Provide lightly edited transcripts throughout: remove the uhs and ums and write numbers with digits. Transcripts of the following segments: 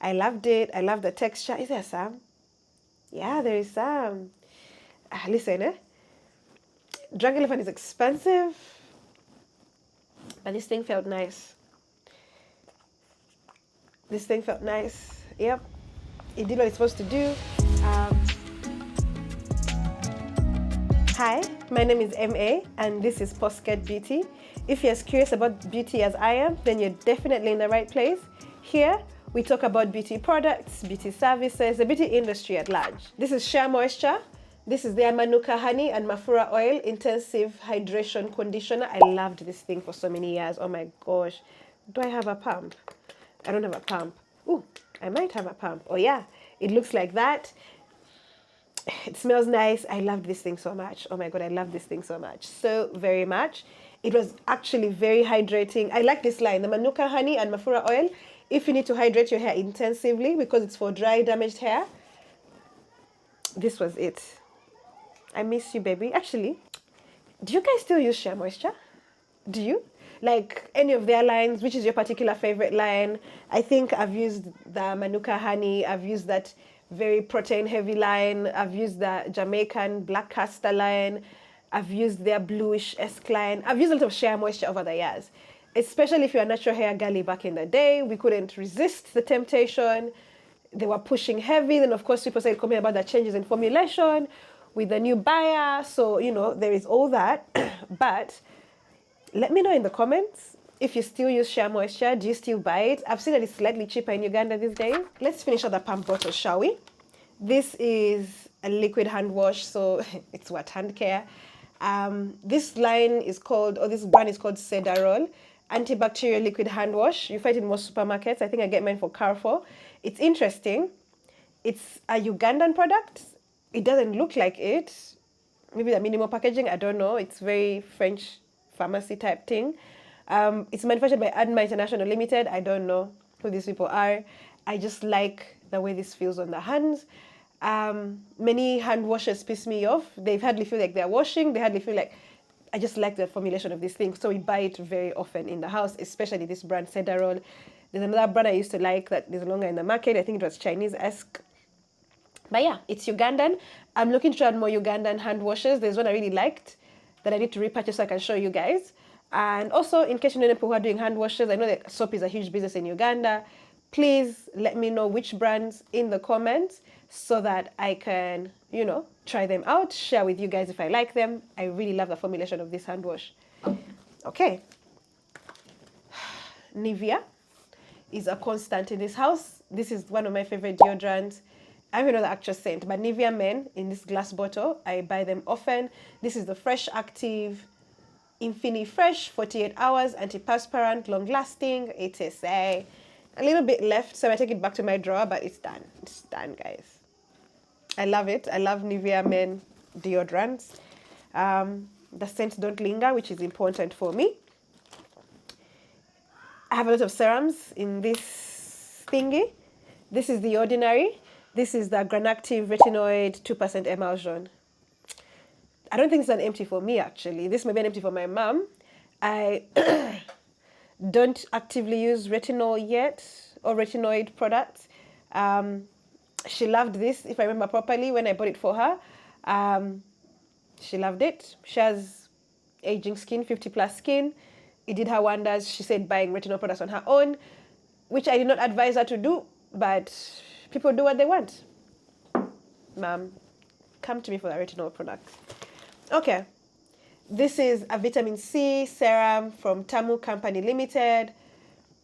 I loved it. I love the texture. Is there some? Yeah, there is some. Listen, Drunk Elephant is expensive, but this thing felt nice. This thing felt nice. Yep, it did what it's supposed to do. Hi, my name is MA, and this is Postcard Beauty. If you're as curious about beauty as I am, then you're definitely in the right place. Here, we talk about beauty products, beauty services, the beauty industry at large. This is Shea Moisture. This is their Manuka Honey and Mafura Oil Intensive Hydration Conditioner. I loved this thing for so many years. Oh my gosh. Do I have a pump? I don't have a pump. Ooh, I might have a pump. Oh yeah, it looks like that. It smells nice. I loved this thing so much. Oh my God, I love this thing so much. So very much. It was actually very hydrating. I like this line, the Manuka Honey and Mafura Oil. If you need to hydrate your hair intensively because it's for dry, damaged hair, this was it. I miss you, baby. Actually, do you guys still use Shea Moisture? Do you? Like any of their lines, which is your particular favorite line? I think I've used the Manuka Honey. I've used that very protein heavy line. I've used the Jamaican black castor line. I've used their bluish esque line. I've used a lot of Shea Moisture over the years, especially if you're a natural hair girly back in the day. We couldn't resist the temptation. They were pushing heavy. Then, of course, people started complaining about the changes in formulation with the new buyer. So, you know, there is all that. But let me know in the comments if you still use Shea Moisture. Do you still buy it? I've seen that it's slightly cheaper in Uganda these days. Let's finish out the pump bottle, shall we? This is a liquid hand wash, so it's what, hand care. This line is called, or this brand is called Cedarol antibacterial liquid hand wash. You find it in most supermarkets. I think I get mine for Carrefour. It's interesting. It's a Ugandan product. It doesn't look like it. Maybe the minimal packaging, I don't know. It's very French pharmacy type thing. It's manufactured by Adma International Limited. I don't know who these people are. I just like the way this feels on the hands. Many hand washes piss me off. They hardly feel like they're washing. They hardly feel like, I just like the formulation of this thing. So we buy it very often in the house, especially this brand, Cedarol. There's another brand I used to like that is no longer in the market. I think it was Chinese-esque. But yeah, it's Ugandan. I'm looking to try more Ugandan hand washes. There's one I really liked that I need to repurchase so I can show you guys. And also, in case you know people who are doing hand washes, I know that soap is a huge business in Uganda. Please let me know which brands in the comments so that I can, you know, try them out, share with you guys if I like them. I really love the formulation of this hand wash. Okay. Nivea is a constant in this house. This is one of my favorite deodorants. I don't even know the actual scent, but Nivea Men in this glass bottle. I buy them often. This is the Fresh Active Infini Fresh 48 hours antiperspirant, long lasting. It is a little bit left, so I take it back to my drawer, but it's done. It's done, guys. I love it. I love Nivea Men deodorants. The scents don't linger, which is important for me. I have a lot of serums in this thingy. This is the Ordinary. This is the Granactive Retinoid 2% emulsion. I don't think it's an empty for me, actually. This may be an empty for my mom. I don't actively use retinol yet, or retinoid products. She loved this, if I remember properly, when I bought it for her. She loved it. She has aging skin, 50 plus skin. It did her wonders. She said buying retinol products on her own, which I did not advise her to do, but people do what they want. Mom, come to me for the retinol products. Okay, this is a vitamin C serum from Tamu Company Limited.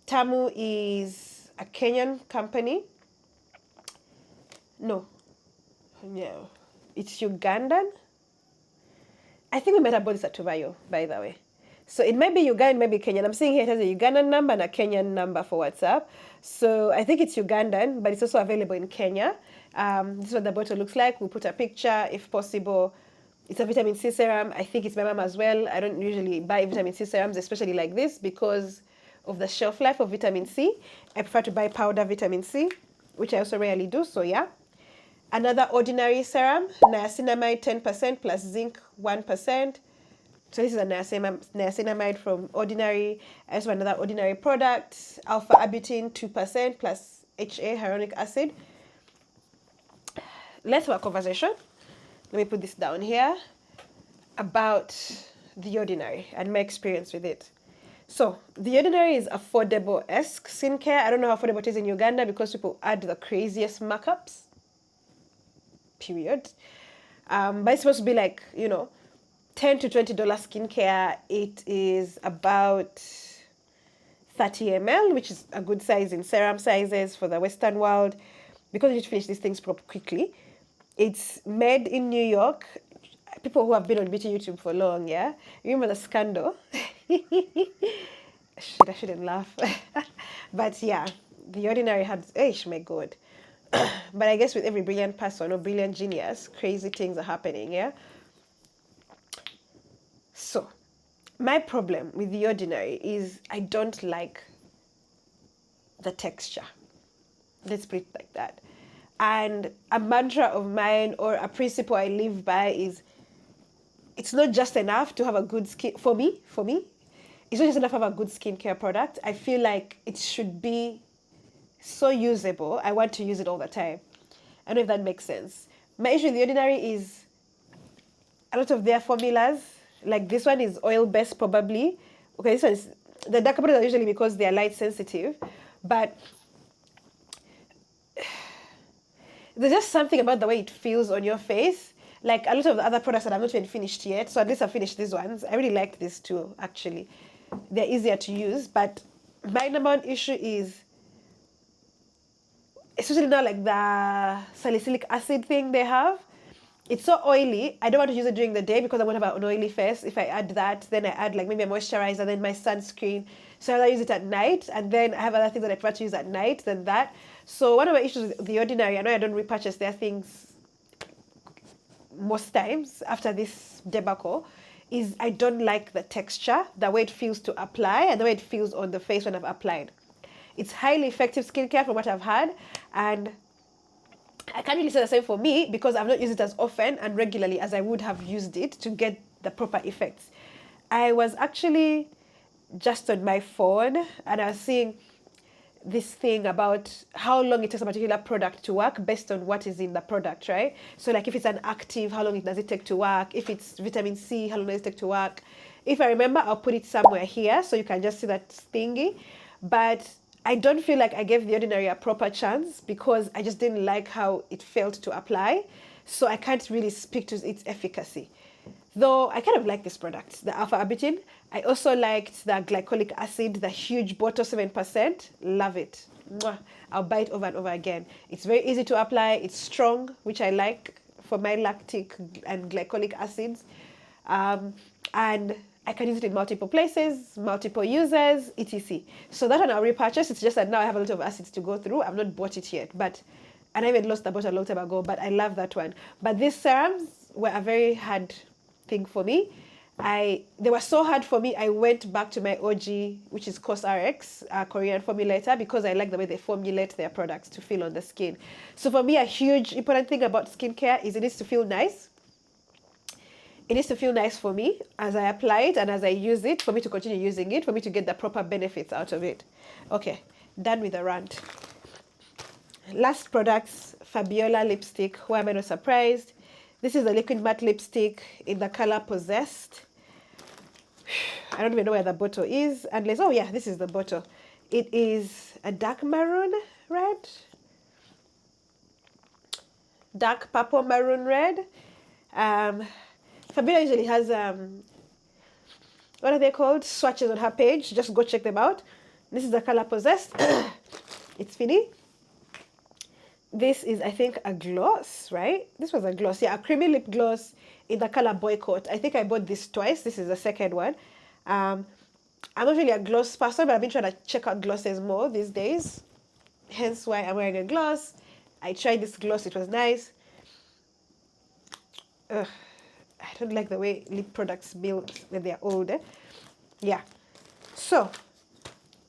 Tamu is a Kenyan company. No, it's Ugandan. I think we might have bought this at Tuvayo, by the way. So it might be Ugandan, maybe Kenyan. I'm seeing here it has a Ugandan number and a Kenyan number for WhatsApp. So I think it's Ugandan, but it's also available in Kenya. This is what the bottle looks like. We'll put a picture if possible. It's a vitamin C serum. I think it's my mom as well. I don't usually buy vitamin C serums, especially like this, because of the shelf life of vitamin C. I prefer to buy powder vitamin C, which I also rarely do, so yeah. Another Ordinary serum, niacinamide 10% plus zinc 1%. So this is a niacinamide from Ordinary. I also have another Ordinary product, alpha-arbutin 2% plus hyaluronic acid. Let's have a conversation. Let me put this down here about The Ordinary and my experience with it. So, The Ordinary is affordable-esque skincare. I don't know how affordable it is in Uganda because people add the craziest markups. Period. But it's supposed to be like, you know, $10 to $20 skincare. It is about 30 ml, which is a good size in serum sizes for the Western world because you need to finish these things quickly. It's made in New York. People who have been on beauty YouTube for long, yeah? Remember the scandal? I shouldn't laugh. But yeah, The Ordinary had, my God. But I guess with every brilliant person or brilliant genius, crazy things are happening, yeah? So, my problem with The Ordinary is I don't like the texture. Let's put it like that. And a mantra of mine or a principle I live by is it's not just enough to have a good skin, for me, it's not just enough to have a good skincare product. I feel like it should be so usable. I want to use it all the time. I don't know if that makes sense. My issue with The Ordinary is a lot of their formulas, like this one is oil-based probably. Okay, this one is, the darker products are usually because they are light sensitive, but there's just something about the way it feels on your face. Like a lot of the other products that I've not even finished yet, so at least I've finished these ones. I really liked these two, actually. They're easier to use, but my number one issue is, especially now like the salicylic acid thing they have, it's so oily. I don't want to use it during the day because I'm going to have an oily face. If I add that, then I add like maybe a moisturizer, then my sunscreen. So I use it at night, and then I have other things that I prefer to use at night than that. So one of my issues with The Ordinary, I know I don't repurchase their things most times after this debacle, is I don't like the texture, the way it feels to apply, and the way it feels on the face when I've applied. It's highly effective skincare from what I've had, and I can't really say the same for me because I've not used it as often and regularly as I would have used it to get the proper effects. I was actually just on my phone and I was seeing this thing about how long it takes a particular product to work based on what is in the product, right? So like if it's an active, how long does it take to work? If it's vitamin C, how long does it take to work? If I remember, I'll put it somewhere here so you can just see that thingy. But I don't feel like I gave The Ordinary a proper chance because I just didn't like how it felt to apply. So I can't really speak to its efficacy. Though I kind of like this product, the alpha arbutin. I also liked the glycolic acid, the huge bottle, 7%. Love it. Mwah. I'll buy it over and over again. It's very easy to apply. It's strong, which I like for my lactic and glycolic acids. And I can use it in multiple places, multiple users, etc. So that one I'll repurchase. It's just that now I have a lot of acids to go through. I've not bought it yet, but and I even lost the bottle a long time ago, but I love that one. But these serums were a very hard thing for me. They were so hard for me, I went back to my OG, which is CosRx, a Korean formulator, because I like the way they formulate their products to feel on the skin. So for me, a huge important thing about skincare is it needs to feel nice. It needs to feel nice for me as I apply it and as I use it, for me to continue using it, for me to get the proper benefits out of it. Okay, done with the rant. Last products, Fabiola lipstick. Why am I not surprised? This is the liquid matte lipstick in the color Possessed. I don't even know where the bottle is, unless, oh yeah, this is the bottle. It is a dark maroon red. Dark purple maroon red. Fabiola usually has, what are they called? Swatches on her page. Just go check them out. This is the color Possessed. It's Finny. This is, I think, a gloss, right? This was a gloss. Yeah, a creamy lip gloss in the color Boycott. I think I bought this twice. This is the second one. I'm not really a gloss person, but I've been trying to check out glosses more these days. Hence why I'm wearing a gloss. I tried this gloss. It was nice. Ugh. I don't like the way lip products build when they're older. Yeah. So,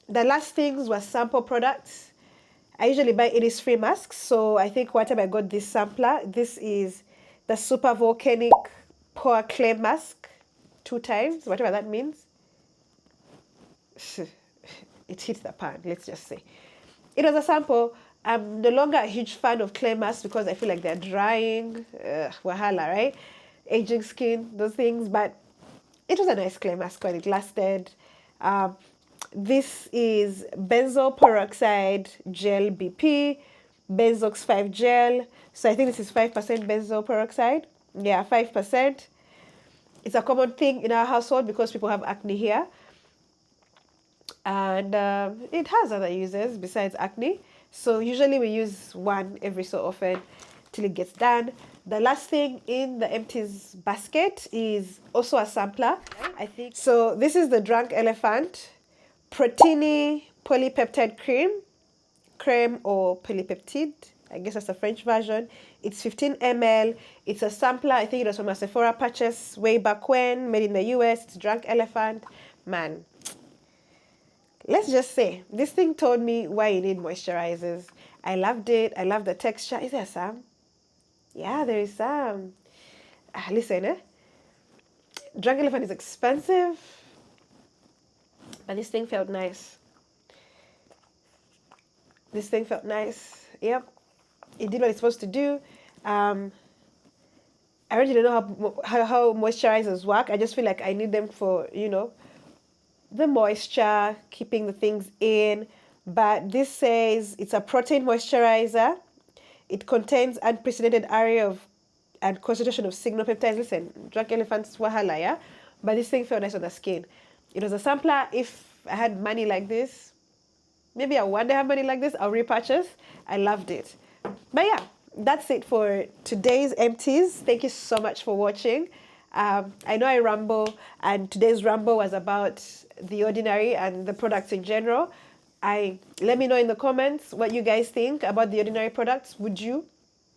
the last things were sample products. I usually buy Innisfree masks, so I think one time I got this sampler. This is the Super Volcanic Pore Clay Mask, 2 times, whatever that means. It hits the pan, let's just say. It was a sample, I'm no longer a huge fan of clay masks because I feel like they're drying. Wahala, right? Aging skin, those things. But it was a nice clay mask when it lasted. This is benzoyl peroxide gel BP, benzox 5 gel. So I think this is 5% benzoyl peroxide. Yeah, 5%. It's a common thing in our household because people have acne here. And it has other uses besides acne. So usually we use one every so often till it gets done. The last thing in the Empties basket is also a sampler, I think. So this is the Drunk Elephant Proteini Polypeptide Creme or Polypeptide. I guess that's the French version. It's 15 ml. It's a sampler. I think it was from a Sephora purchase way back when, made in the US. It's Drunk Elephant. Man, let's just say this thing told me why you need moisturizers. I loved it. I love the texture. Is there some? Yeah, there is some. Listen, Drunk Elephant is expensive, but this thing felt nice. This thing felt nice. Yep, it did what it's supposed to do. I already don't know how moisturizers work. I just feel like I need them for, the moisture, keeping the things in. But this says it's a protein moisturizer. It contains unprecedented area of and concentration of signal peptides. Listen, Drunk Elephant's wahala, yeah? But this thing felt nice on the skin. It was a sampler. If I had money like this, maybe I one day have money like this, I'll repurchase. I loved it. But yeah, that's it for today's Empties. Thank you so much for watching. I know I ramble, and today's ramble was about The Ordinary and the products in general. Let me know in the comments what you guys think about The Ordinary products. Would you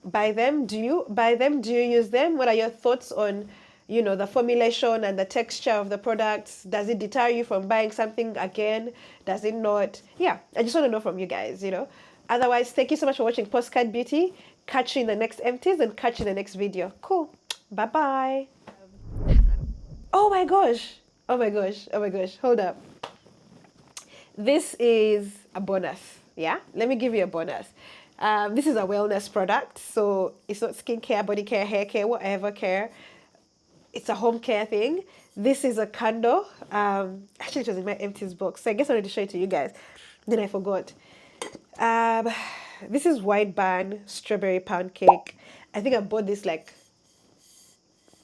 buy them? Do you buy them? Do you use them? What are your thoughts on, the formulation and the texture of the products? Does it deter you from buying something again? Does it not? Yeah, I just want to know from you guys, Otherwise, thank you so much for watching Postcard Beauty. Catch you in the next Empties and catch you in the next video. Cool. Bye-bye. Oh my gosh. Oh my gosh. Oh my gosh. Hold up. This is a bonus. Yeah? Let me give you a bonus. This is a wellness product. So it's not skincare, body care, hair care, whatever care. It's a home care thing. This is a candle. Actually, it was in my Empties box. So I guess I wanted to show it to you guys. Then I forgot. This is White Bun Strawberry Pound Cake. I think I bought this like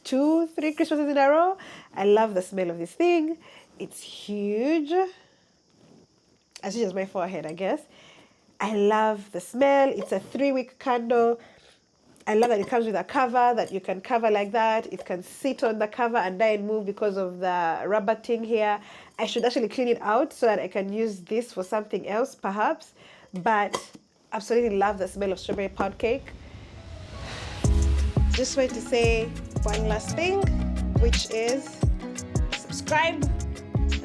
2-3 Christmases in a row. I love the smell of this thing. It's huge. As huge as my forehead, I guess. I love the smell. It's a 3-wick candle. I love that it comes with a cover that you can cover like that. It can sit on the cover and then move because of the rubber thing here. I should actually clean it out so that I can use this for something else, perhaps. But absolutely love the smell of strawberry pound cake. Just want to say one last thing, which is subscribe,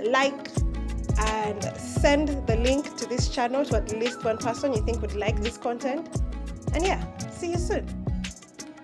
like, and send the link to this channel to at least one person you think would like this content. And yeah, see you soon.